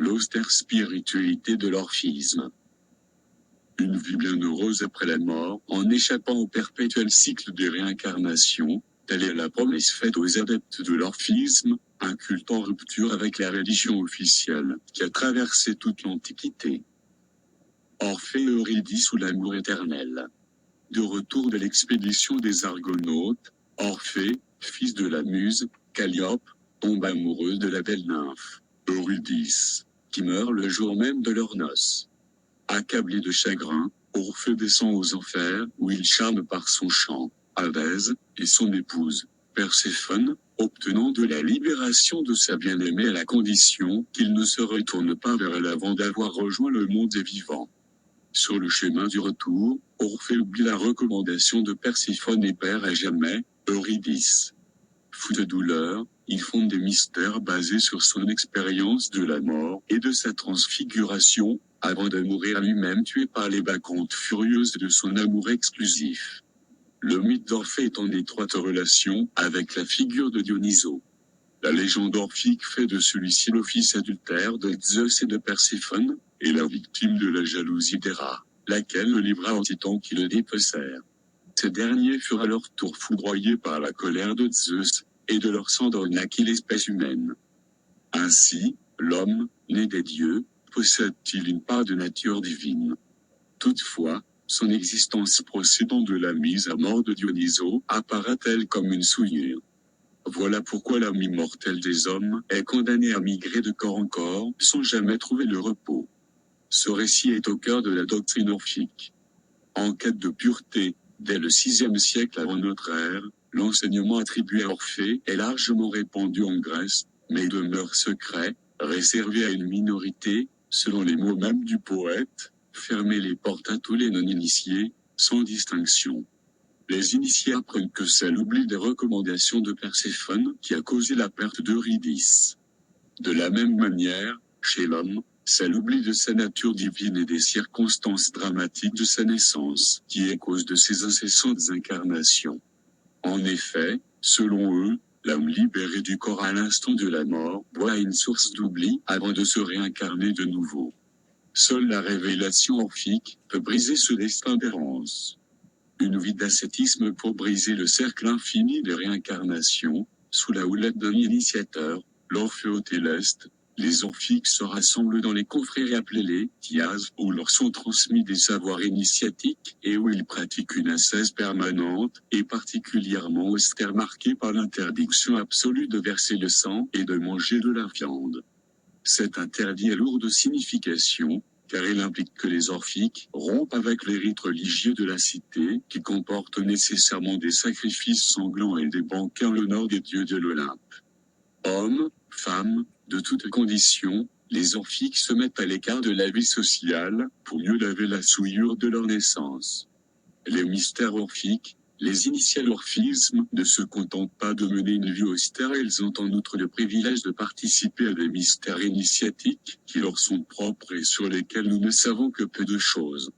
l'austère spiritualité de l'orphisme. Une vie bienheureuse après la mort, en échappant au perpétuel cycle des réincarnations, telle est la promesse faite aux adeptes de l'orphisme, un culte en rupture avec la religion officielle, qui a traversé toute l'Antiquité. Orphée et Eurydice ou l'amour éternel. De retour de l'expédition des Argonautes, Orphée, fils de la Muse, Calliope, tombe amoureuse de la belle nymphe, Eurydice, qui meurt le jour même de leurs noces. Accablé de chagrin, Orphée descend aux enfers, où il charme par son chant Hadès et son épouse, Perséphone, obtenant de la libération de sa bien-aimée à la condition qu'il ne se retourne pas vers elle avant d'avoir rejoint le monde des vivants. Sur le chemin du retour, Orphée oublie la recommandation de Perséphone et perd à jamais Eurydice. Fou de douleur, il fonde des mystères basés sur son expérience de la mort et de sa transfiguration, avant de mourir lui-même tué par les bacchantes furieuses de son amour exclusif. Le mythe d'Orphée est en étroite relation avec la figure de Dionysos. La légende orphique fait de celui-ci l'office adultère de Zeus et de Perséphone, et la victime de la jalousie d'Héra, laquelle le livra au titan qui le dépecèrent. Ces derniers furent à leur tour foudroyés par la colère de Zeus, et de leur cendre naquit l'espèce humaine. Ainsi, l'homme, né des dieux, possède-t-il une part de nature divine. Toutefois, son existence procédant de la mise à mort de Dionysos apparaît-elle comme une souillure. Voilà pourquoi l'âme immortelle des hommes est condamnée à migrer de corps en corps sans jamais trouver le repos. Ce récit est au cœur de la doctrine orphique. En quête de pureté, dès le VIe siècle avant notre ère, l'enseignement attribué à Orphée est largement répandu en Grèce, mais demeure secret, réservé à une minorité, selon les mots mêmes du poète, fermer les portes à tous les non-initiés, sans distinction. Les initiés apprennent que c'est l'oubli des recommandations de Perséphone qui a causé la perte d'Eurydice. De la même manière, chez l'homme, c'est l'oubli de sa nature divine et des circonstances dramatiques de sa naissance qui est cause de ses incessantes incarnations. En effet, selon eux, l'homme libéré du corps à l'instant de la mort boit à une source d'oubli avant de se réincarner de nouveau. Seule la révélation orphique peut briser ce destin d'errance. Une vie d'ascétisme pour briser le cercle infini des réincarnations, sous la houlette d'un initiateur, l'Orphéotéleste. Les orphiques se rassemblent dans les confréries appelées les thiases, où leur sont transmis des savoirs initiatiques, et où ils pratiquent une ascèse permanente, et particulièrement austère marquée par l'interdiction absolue de verser le sang et de manger de la viande. Cet interdit est lourd de signification, car il implique que les orphiques rompent avec les rites religieux de la cité, qui comportent nécessairement des sacrifices sanglants et des banquets en l'honneur des dieux de l'Olympe. Hommes, femmes, de toutes conditions, les orphiques se mettent à l'écart de la vie sociale, pour mieux laver la souillure de leur naissance. Les mystères orphiques, les initiés à l'orphisme, ne se contentent pas de mener une vie austère, ils ont en outre le privilège de participer à des mystères initiatiques, qui leur sont propres et sur lesquels nous ne savons que peu de choses.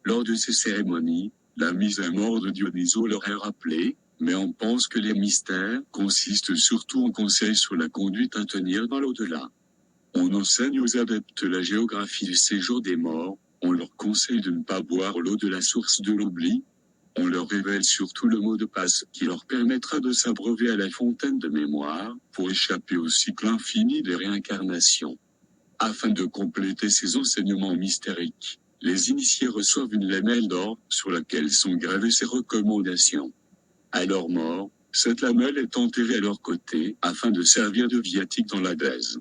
Lors de ces cérémonies, la mise à mort de Dionysos leur est rappelée, mais on pense que les mystères consistent surtout en conseils sur la conduite à tenir dans l'au-delà. On enseigne aux adeptes la géographie du séjour des morts, on leur conseille de ne pas boire l'eau de la source de l'oubli, on leur révèle surtout le mot de passe qui leur permettra de s'abreuver à la fontaine de mémoire, pour échapper au cycle infini des réincarnations. Afin de compléter ces enseignements mystériques, les initiés reçoivent une lamelle d'or, sur laquelle sont gravées ces recommandations. À leur mort, cette lamelle est enterrée à leur côté, afin de servir de viatique dans l'Hadès.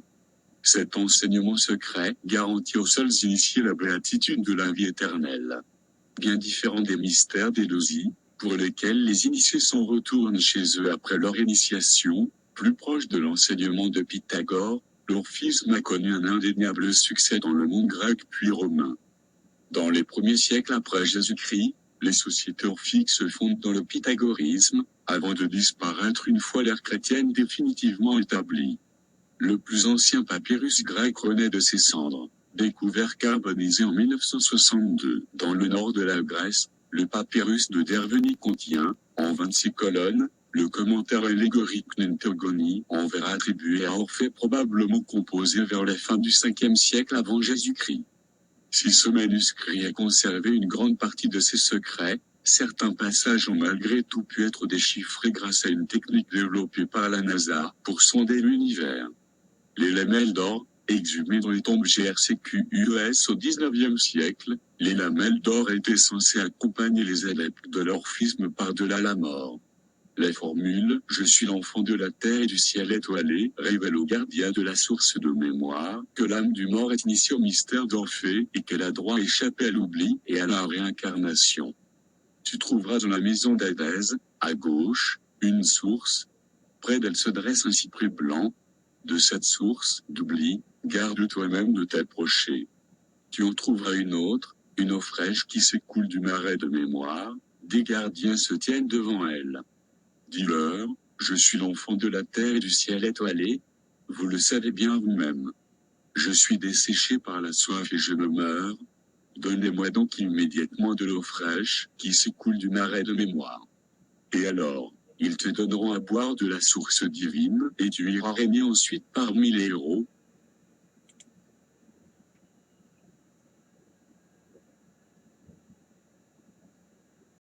Cet enseignement secret garantit aux seuls initiés la béatitude de la vie éternelle. Bien différent des mystères d'Éleusis, pour lesquels les initiés s'en retournent chez eux après leur initiation, plus proche de l'enseignement de Pythagore, l'orphisme a connu un indéniable succès dans le monde grec puis romain. Dans les premiers siècles après Jésus-Christ, les sociétés orphiques se fondent dans le pythagorisme, avant de disparaître une fois l'ère chrétienne définitivement établie. Le plus ancien papyrus grec renaît de ses cendres. Découvert carbonisé en 1962, dans le nord de la Grèce, le papyrus de Derveni contient, en 26 colonnes, Le commentaire allégorique Nentogoni en vers attribué à Orphée probablement composé vers la fin du 5e siècle avant Jésus-Christ. Si ce manuscrit a conservé une grande partie de ses secrets, certains passages ont malgré tout pu être déchiffrés grâce à une technique développée par la NASA pour sonder l'univers. Les lamelles d'or, exhumées dans les tombes GRCQUES au XIXe siècle, les lamelles d'or étaient censées accompagner les adeptes de l'orphisme par-delà la mort. La formule « Je suis l'enfant de la terre et du ciel étoilé » révèle au gardien de la source de mémoire que l'âme du mort est initiée au mystère d'Orphée et qu'elle a droit à échapper à l'oubli et à la réincarnation. Tu trouveras dans la maison d'Hadès, à gauche, une source. Près d'elle se dresse un cyprès blanc. De cette source d'oubli, garde toi-même de t'approcher. Tu en trouveras une autre, une eau fraîche qui s'écoule du marais de mémoire. Des gardiens se tiennent devant elle. Dis-leur, je suis l'enfant de la terre et du ciel étoilé. Vous le savez bien vous-même. Je suis desséché par la soif et je me meurs. Donnez-moi donc immédiatement de l'eau fraîche, qui s'écoule du marais de mémoire. Et alors, ils te donneront à boire de la source divine, et tu iras régner ensuite parmi les héros,